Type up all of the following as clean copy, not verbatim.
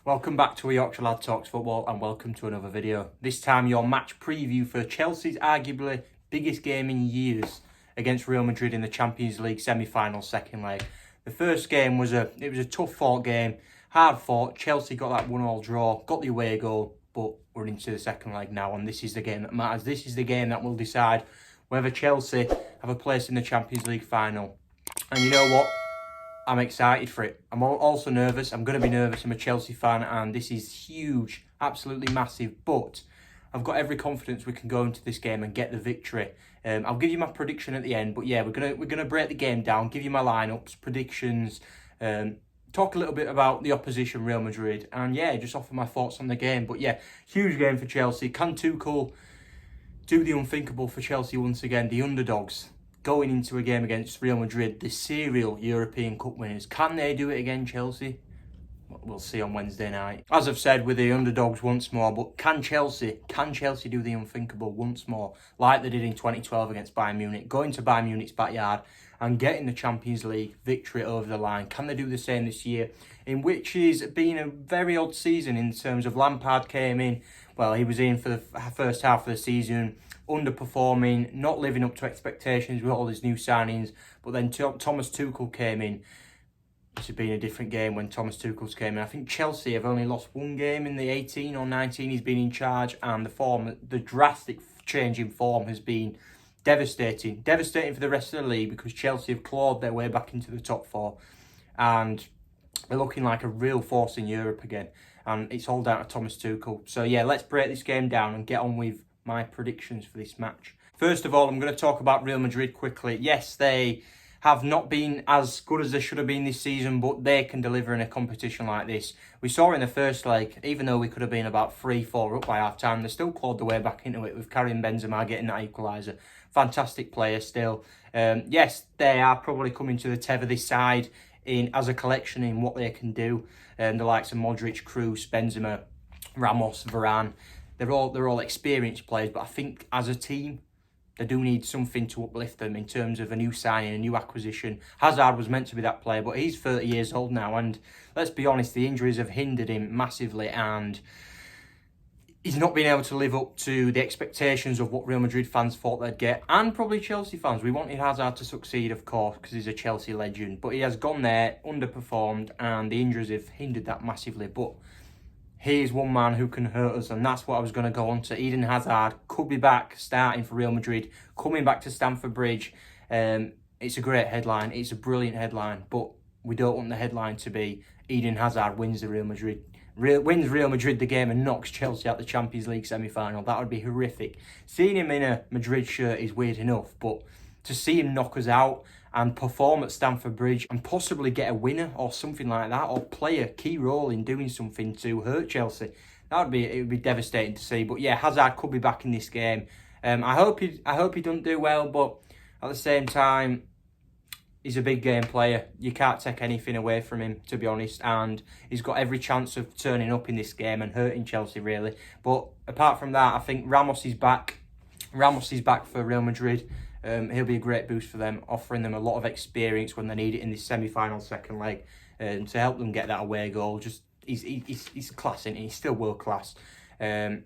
Welcome back to a Yorkshire Lad Talks Football and welcome to another video. This time your match preview for Chelsea's arguably biggest game in years against Real Madrid in the Champions League semi-final second leg. The first game was a tough fought game, hard fought. Chelsea got that 1-1 draw, got the away goal, but we're into the second leg now and this is the game that matters. This is the game that will decide whether Chelsea have a place in the Champions League final. And you know what? I'm excited for it. I'm also nervous. I'm going to be nervous. I'm a Chelsea fan and this is huge, absolutely massive. But I've got every confidence we can go into this game and get the victory. I'll give you my prediction at the end. But yeah, we're gonna break the game down, give you my lineups, predictions, talk a little bit about the opposition, Real Madrid, and yeah, just offer my thoughts on the game. But yeah, huge game for Chelsea. Can Tuchel do the unthinkable for Chelsea once again? The underdogs, going into a game against Real Madrid, the serial European Cup winners. Can they do it again, Chelsea? We'll see on Wednesday night. As I've said, we're the underdogs once more, but can Chelsea do the unthinkable once more, like they did in 2012 against Bayern Munich, going to Bayern Munich's backyard and getting the Champions League victory over the line? Can they do the same this year, in which has been a very odd season in terms of Lampard came in, well, he was in for the first half of the season, underperforming, not living up to expectations with all his new signings. But then Thomas Tuchel came in. This has been a different game when Thomas Tuchel's came in. I think Chelsea have only lost one game in the 18 or 19 he's been in charge, and the drastic change in form has been devastating. Devastating for the rest of the league because Chelsea have clawed their way back into the top four and they're looking like a real force in Europe again. And it's all down to Thomas Tuchel. So yeah, let's break this game down and get on with my predictions for this match. First of all, I'm going to talk about Real Madrid quickly. Yes, they have not been as good as they should have been this season, but they can deliver in a competition like this. We saw in the first leg, even though we could have been about 3-4 up by half time, they still clawed their way back into it with Karim Benzema getting that equaliser. Fantastic player still. Yes, they are probably coming to the tether this side as a collection in what they can do. The likes of Modric, Kroos, Benzema, Ramos, Varane. They're all experienced players, but I think as a team, they do need something to uplift them in terms of a new signing, a new acquisition. Hazard was meant to be that player, but he's 30 years old now, and let's be honest, the injuries have hindered him massively, and he's not been able to live up to the expectations of what Real Madrid fans thought they'd get, and probably Chelsea fans. We wanted Hazard to succeed, of course, because he's a Chelsea legend, but he has gone there, underperformed, and the injuries have hindered that massively. But he is one man who can hurt us, and that's what I was going to go on to. Eden Hazard could be back starting for Real Madrid, coming back to Stamford Bridge. It's a great headline. It's a brilliant headline, but we don't want the headline to be Eden Hazard wins Real Madrid the game and knocks Chelsea out the Champions League semi-final. That would be horrific. Seeing him in a Madrid shirt is weird enough, but to see him knock us out and perform at Stamford Bridge and possibly get a winner or something like that, or play a key role in doing something to hurt Chelsea, it would be devastating to see. But yeah, Hazard could be back in this game. I hope he doesn't do well, but at the same time, he's a big game player. You can't take anything away from him, to be honest, and he's got every chance of turning up in this game and hurting Chelsea, really. But apart from that, I think Ramos is back. Ramos is back for Real Madrid. He'll be a great boost for them, offering them a lot of experience when they need it in this semi-final second leg, to help them get that away goal. Just he's class, isn't he? He's still world class. And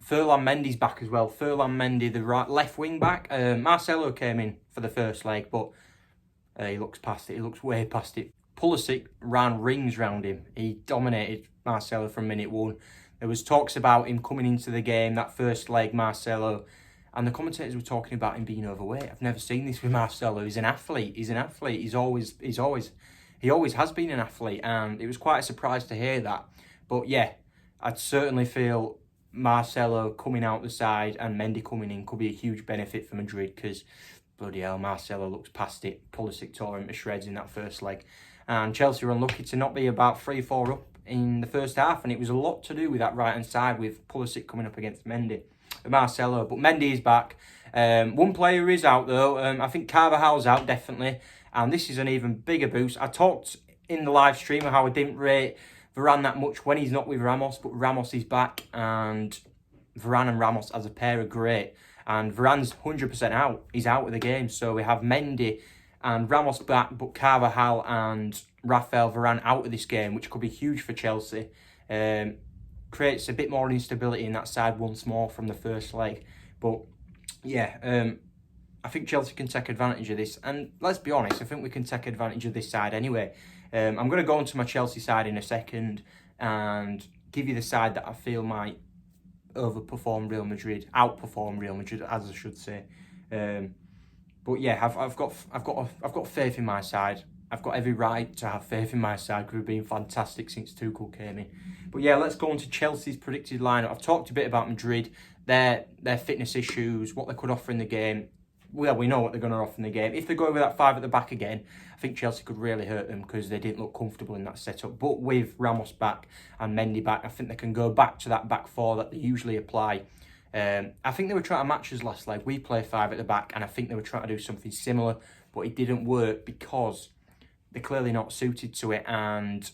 Ferland Mendy's back as well. Ferland Mendy, the left wing back. Marcelo came in for the first leg, but he looks past it. He looks way past it. Pulisic ran rings round him. He dominated Marcelo from minute one. There was talks about him coming into the game, that first leg, Marcelo, and the commentators were talking about him being overweight. I've never seen this with Marcelo. He's an athlete. He always has been an athlete, and it was quite a surprise to hear that. But yeah, I'd certainly feel Marcelo coming out the side and Mendy coming in could be a huge benefit for Madrid, because bloody hell, Marcelo looks past it. Pulisic tore him to shreds in that first leg. And Chelsea were unlucky to not be about 3-4 up in the first half, and it was a lot to do with that right-hand side with Pulisic coming up against Marcelo. But Mendy is back. One player is out though. I think Carvajal's out, definitely. And this is an even bigger boost. I talked in the live stream of how I didn't rate Varane that much when he's not with Ramos, but Ramos is back, and Varane and Ramos as a pair are great. And Varane's 100% out. He's out of the game. So we have Mendy and Ramos back, but Carvajal and Raphael Varane out of this game, which could be huge for Chelsea. Creates a bit more instability in that side once more from the first leg. But yeah, I think Chelsea can take advantage of this. And let's be honest, I think we can take advantage of this side anyway. I'm going to go into my Chelsea side in a second and give you the side that I feel might outperform Real Madrid, as I should say. But yeah, I've got faith in my side. I've got every right to have faith in my side because we've been fantastic since Tuchel came in. But yeah, let's go on to Chelsea's predicted lineup. I've talked a bit about Madrid, their fitness issues, what they could offer in the game. Well, we know what they're going to offer in the game. If they go with that 5 at the back again, I think Chelsea could really hurt them because they didn't look comfortable in that setup. But with Ramos back and Mendy back, I think they can go back to that back 4 that they usually apply. I think they were trying to match us last leg. We play 5 at the back, and I think they were trying to do something similar, but it didn't work because they're clearly not suited to it. And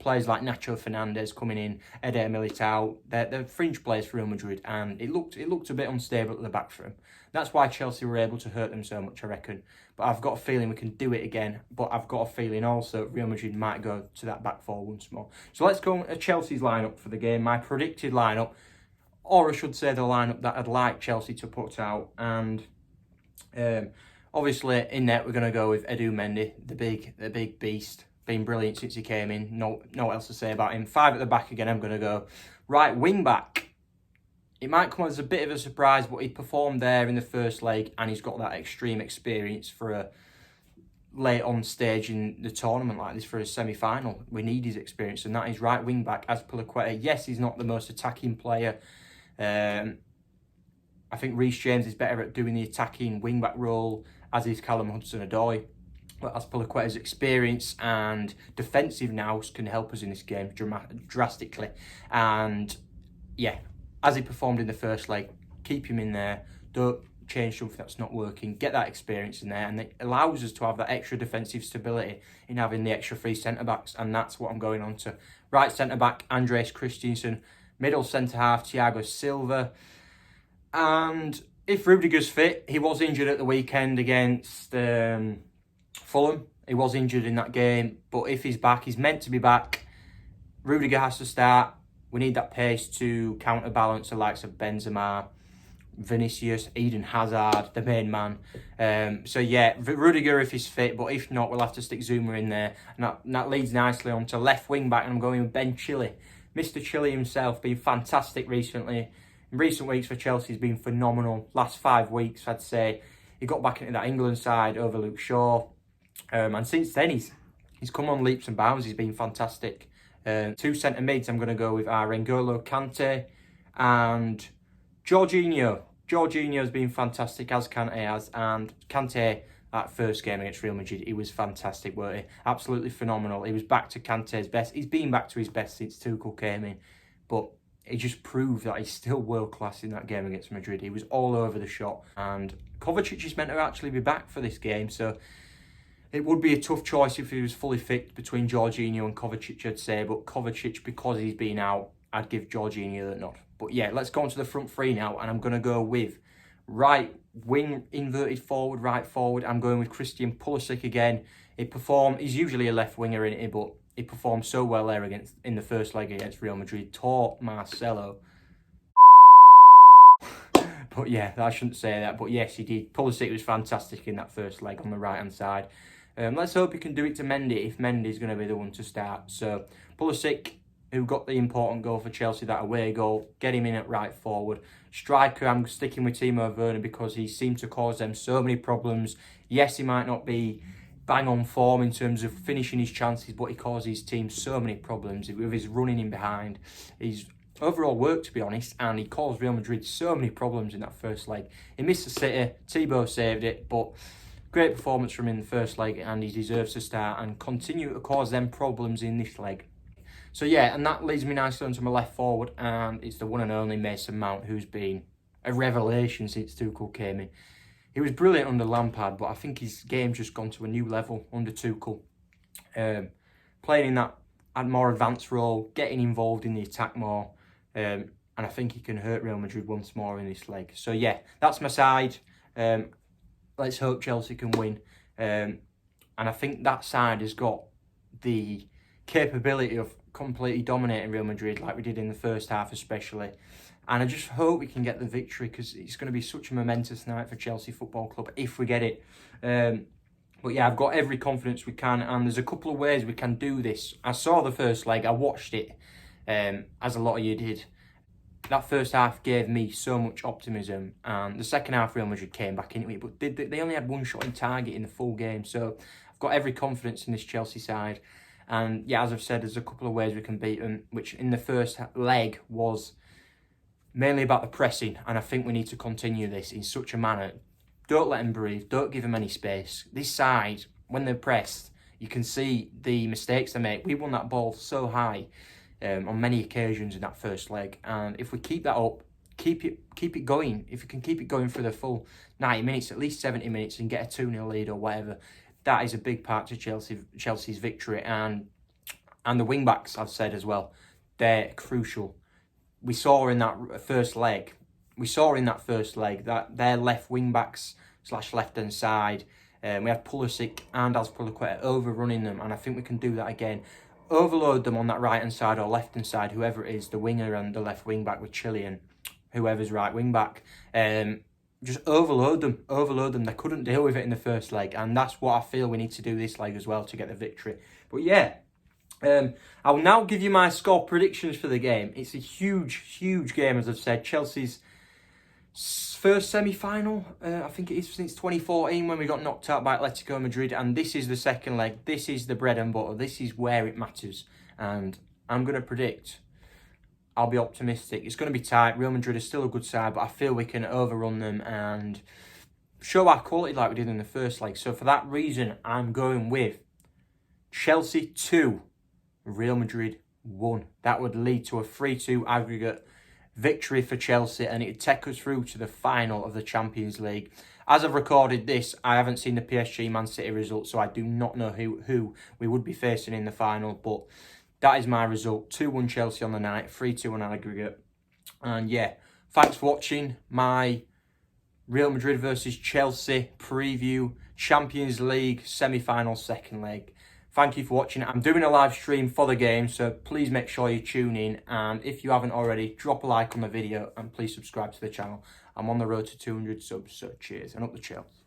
players like Nacho Fernandez coming in, Eder Militao, they're fringe players for Real Madrid, and it looked a bit unstable at the back for them. That's why Chelsea were able to hurt them so much, I reckon. But I've got a feeling we can do it again. But I've got a feeling also Real Madrid might go to that back 4 once more. So let's go to Chelsea's lineup for the game. My predicted lineup, or I should say the lineup that I'd like Chelsea to put out. And obviously in net we're going to go with Edu Mendy, the big beast. Been brilliant since he came in. No else to say about him. 5 at the back again. I'm going to go right wing back. It might come as a bit of a surprise, but he performed there in the first leg, and he's got that extreme experience for a late on stage in the tournament like this for a semi-final. We need his experience, and that is right wing back Azpilicueta. Yes, he's not the most attacking player. I think Reece James is better at doing the attacking wing back role, as is Callum Hudson-Odoi. But Azpilicueta's experience and defensive nous can help us in this game drastically. And yeah, as he performed in the first leg, keep him in there. Don't change something that's not working. Get that experience in there, and it allows us to have that extra defensive stability in having the extra 3 centre-backs, and that's what I'm going on to. Right centre-back, Andreas Christensen. Middle centre-half, Thiago Silva. And if Rudiger's fit, he was injured at the weekend against Fulham. He was injured in that game, but if he's back, he's meant to be back. Rudiger has to start. We need that pace to counterbalance the likes of Benzema, Vinicius, Eden Hazard, the main man. So yeah, Rudiger if he's fit, but if not, we'll have to stick Zuma in there. And that leads nicely on to left wing back, and I'm going with Ben Chilwell. Mr. Chilwell himself, been fantastic recently. In recent weeks for Chelsea, he's been phenomenal. Last 5 weeks, I'd say. He got back into that England side over Luke Shaw. And since then, he's come on leaps and bounds. He's been fantastic. 2 centre mids, I'm going to go with N'Golo Kante and Jorginho. Jorginho's been fantastic, as Kante has. And Kante, that first game against Real Madrid, he was fantastic, weren't he? Absolutely phenomenal. He was back to Kante's best. He's been back to his best since Tuchel came in. But he just proved that he's still world-class in that game against Madrid. He was all over the shop. And Kovacic is meant to actually be back for this game, so it would be a tough choice if he was fully fit between Jorginho and Kovacic, I'd say. But Kovacic, because he's been out, I'd give Jorginho the nod. But yeah, let's go on to the front 3 now. And I'm going to go with right wing, inverted forward, right forward. I'm going with Christian Pulisic again. He's usually a left winger in it, but he performed so well there in the first leg against Real Madrid. Taught Marcelo. But yeah, I shouldn't say that. But yes, he did. Pulisic was fantastic in that first leg on the right-hand side. Let's hope he can do it to Mendy if Mendy's going to be the one to start. So Pulisic, who got the important goal for Chelsea, that away goal, get him in at right forward. Striker, I'm sticking with Timo Werner because he seemed to cause them so many problems. Yes, he might not be bang on form in terms of finishing his chances, but he caused his team so many problems with his running in behind. His overall work, to be honest, and he caused Real Madrid so many problems in that first leg. He missed the sitter, Thibaut saved it, but great performance from him in the first leg, and he deserves to start and continue to cause them problems in this leg. So yeah, and that leads me nicely onto my left forward, and it's the one and only Mason Mount, who's been a revelation since Tuchel came in. He was brilliant under Lampard, but I think his game's just gone to a new level under Tuchel. Playing in that more advanced role, getting involved in the attack more, and I think he can hurt Real Madrid once more in this leg. So yeah, that's my side. Let's hope Chelsea can win. And I think that side has got the capability of completely dominating Real Madrid like we did in the first half especially. And I just hope we can get the victory, because it's going to be such a momentous night for Chelsea Football Club if we get it. But yeah, I've got every confidence we can, and there's a couple of ways we can do this. I saw the first leg, I watched it, as a lot of you did. That first half gave me so much optimism, and the second half Real Madrid came back into it, but they only had one shot in target in the full game, so I've got every confidence in this Chelsea side. And yeah, as I've said, there's a couple of ways we can beat them, which in the first leg was mainly about the pressing, and I think we need to continue this in such a manner. Don't let them breathe, don't give them any space. This side, when they're pressed, you can see the mistakes they make. We won that ball so high on many occasions in that first leg, and if we keep that up, keep it going, if you can keep it going for the full 90 minutes, at least 70 minutes, and get a 2-0 lead or whatever, that is a big part to Chelsea's victory. And the wing-backs, I've said as well, they're crucial. We saw in that first leg that their left wing-backs / left-hand side, we had Pulisic and Azpilicueta overrunning them, and I think we can do that again. Overload them on that right-hand side or left-hand side, whoever it is, the winger and the left wing-back with Chilean, whoever's right wing-back. Just overload them. They couldn't deal with it in the first leg, and that's what I feel we need to do this leg as well to get the victory. But yeah, I'll now give you my score predictions for the game. It's a huge game, as I've said. Chelsea's first semi-final, I think it is, since 2014 when we got knocked out by Atletico Madrid, and this is the second leg. This is the bread and butter. This is where it matters, and I'm going to predict, I'll be optimistic, it's going to be tight. Real Madrid is still a good side, but I feel we can overrun them and show our quality like we did in the first leg. So for that reason, I'm going with Chelsea 2, Real Madrid 1. That would lead to a 3-2 aggregate victory for Chelsea, and it would take us through to the final of the Champions League. As I've recorded this, I haven't seen the PSG Man City result, so I do not know who we would be facing in the final, but that is my result. 2-1 Chelsea on the night, 3-2 on aggregate. And yeah, thanks for watching my Real Madrid versus Chelsea preview, Champions League semi-final second leg. Thank you for watching. I'm doing a live stream for the game, so please make sure you tune in. And if you haven't already, drop a like on the video and please subscribe to the channel. I'm on the road to 200 subs, so cheers and up the Chelsea.